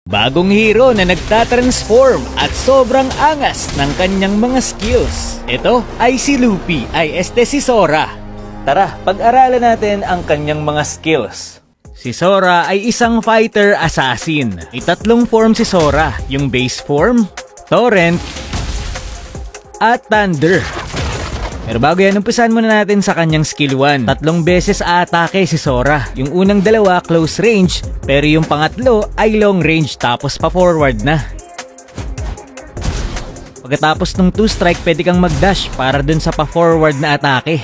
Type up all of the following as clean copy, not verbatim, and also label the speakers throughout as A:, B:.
A: Bagong hero na nagtatransform at sobrang angas ng kanyang mga skills. Ito ay si Luffy, ay si Sora. Tara, pag-aralan natin ang kanyang mga skills. Si Sora ay isang fighter assassin. May tatlong form si Sora, yung base form, torrent, at thunder. Pero bago yan, umpisahan muna natin sa kanyang skill 1. 3 beses aatake si Sora. Yung unang dalawa, close range, pero yung pangatlo ay long range tapos pa forward na. Pagkatapos ng 2 strike, pwede kang mag-dash para dun sa pa-forward na atake.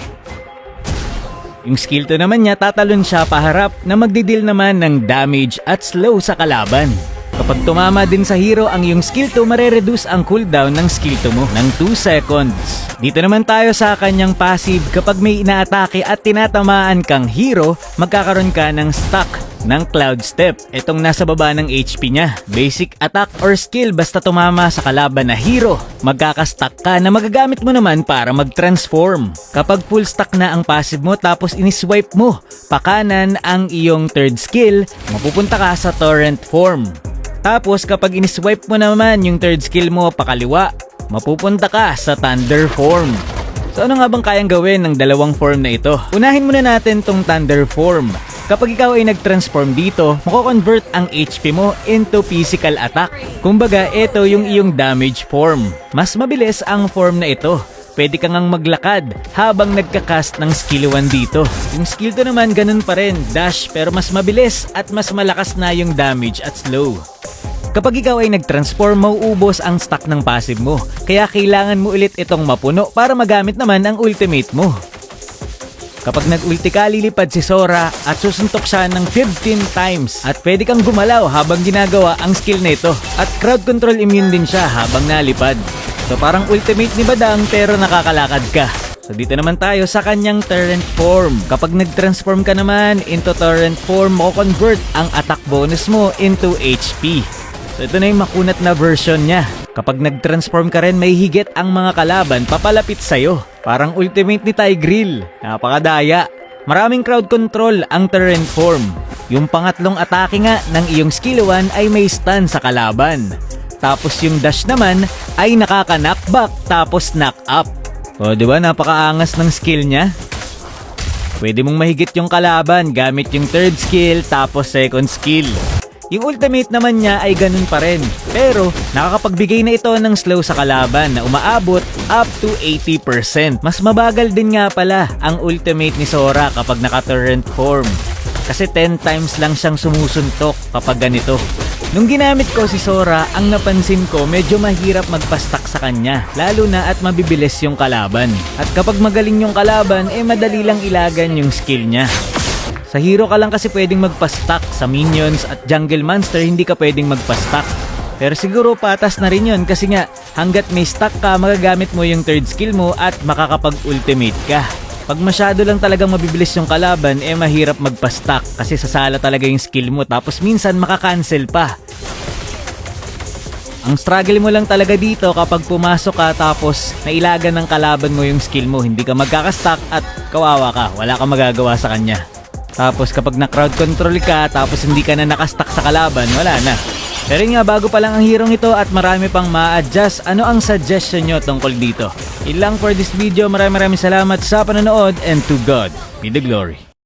A: Yung skill 2 naman niya, tatalon siya paharap na magdidil naman ng damage at slow sa kalaban. Kapag tumama din sa hero ang iyong skill 2, marereduce ang cooldown ng skill 2 mo ng 2 seconds. Dito naman tayo sa kanyang passive. Kapag may inaatake at tinatamaan kang hero, magkakaroon ka ng stack ng Cloud Step. Itong nasa baba ng HP niya. Basic attack or skill basta tumama sa kalaban na hero, magkakastack ka na magagamit mo naman para mag-transform. Kapag full stack na ang passive mo tapos iniswipe mo pakanan ang iyong third skill, mapupunta ka sa torrent form. Tapos kapag iniswipe mo naman yung third skill mo pakaliwa, mapupunta ka sa thunder form. So ano nga bang kayang gawin ng dalawang form na ito? Unahin muna natin tong thunder form. Kapag ikaw ay nag-transform dito, mako-convert ang HP mo into physical attack. Kumbaga, ito yung iyong damage form. Mas mabilis ang form na ito. Pwede ka ngang maglakad habang nagkakast ng skill 1 dito. Yung skill 2 naman, ganun pa rin. Dash, pero mas mabilis at mas malakas na yung damage at slow. Kapag ikaw ay nag-transform, mauubos ang stack ng passive mo. Kaya kailangan mo ulit itong mapuno para magamit naman ang ultimate mo. Kapag nag-ulti ka, lilipad si Sora at susuntok siya ng 15 times. At pwede kang gumalaw habang ginagawa ang skill na ito. At crowd control immune din siya habang nalipad. So parang ultimate ni Badang pero nakakalakad ka. So dito naman tayo sa kanyang torrent form. Kapag nag-transform ka naman into torrent form, mo-convert ang attack bonus mo into HP. So ito na yung makunat na version niya. Kapag nag-transform ka rin, may higit ang mga kalaban papalapit sa'yo. Parang ultimate ni Tigreal. Napakadaya. Maraming crowd control ang torrent form. Yung pangatlong atake nga ng iyong skill 1 ay may stun sa kalaban. Tapos yung dash naman ay nakaka-knockback tapos knock up. O diba, napakaangas ng skill niya. Pwede mong mahigit yung kalaban gamit yung third skill tapos second skill. Yung ultimate naman niya ay ganun pa rin. Pero nakakapagbigay na ito ng slow sa kalaban na umaabot up to 80%. Mas mabagal din nga pala ang ultimate ni Sora kapag naka-torrent form. Kasi 10 times lang siyang sumusuntok kapag ganito. Nung ginamit ko si Sora, ang napansin ko medyo mahirap magpa-stack sa kanya. Lalo na at mabibilis yung kalaban. At kapag magaling yung kalaban, madali lang ilagan yung skill niya. Sa hero ka lang kasi pwedeng magpa-stack. Sa minions at jungle monster, hindi ka pwedeng magpa-stack. Pero siguro patas na rin yun kasi nga hanggat may stack ka, magagamit mo yung third skill mo at makakapag-ultimate ka. Pag masyado lang talagang mabibilis yung kalaban, mahirap magpa-stack kasi sasala talaga yung skill mo tapos minsan makakancel pa. Ang struggle mo lang talaga dito kapag pumasok ka tapos nailagan ng kalaban mo yung skill mo, hindi ka magkakastack at kawawa ka, wala kang magagawa sa kanya. Tapos kapag na-crowd control ka tapos hindi ka na nakastack sa kalaban, wala na. Pero nga, bago pa lang ang hero ito at marami pang ma-adjust, ano ang suggestion nyo tungkol dito? Ilang for this video, maraming salamat sa panonood and to God be the glory.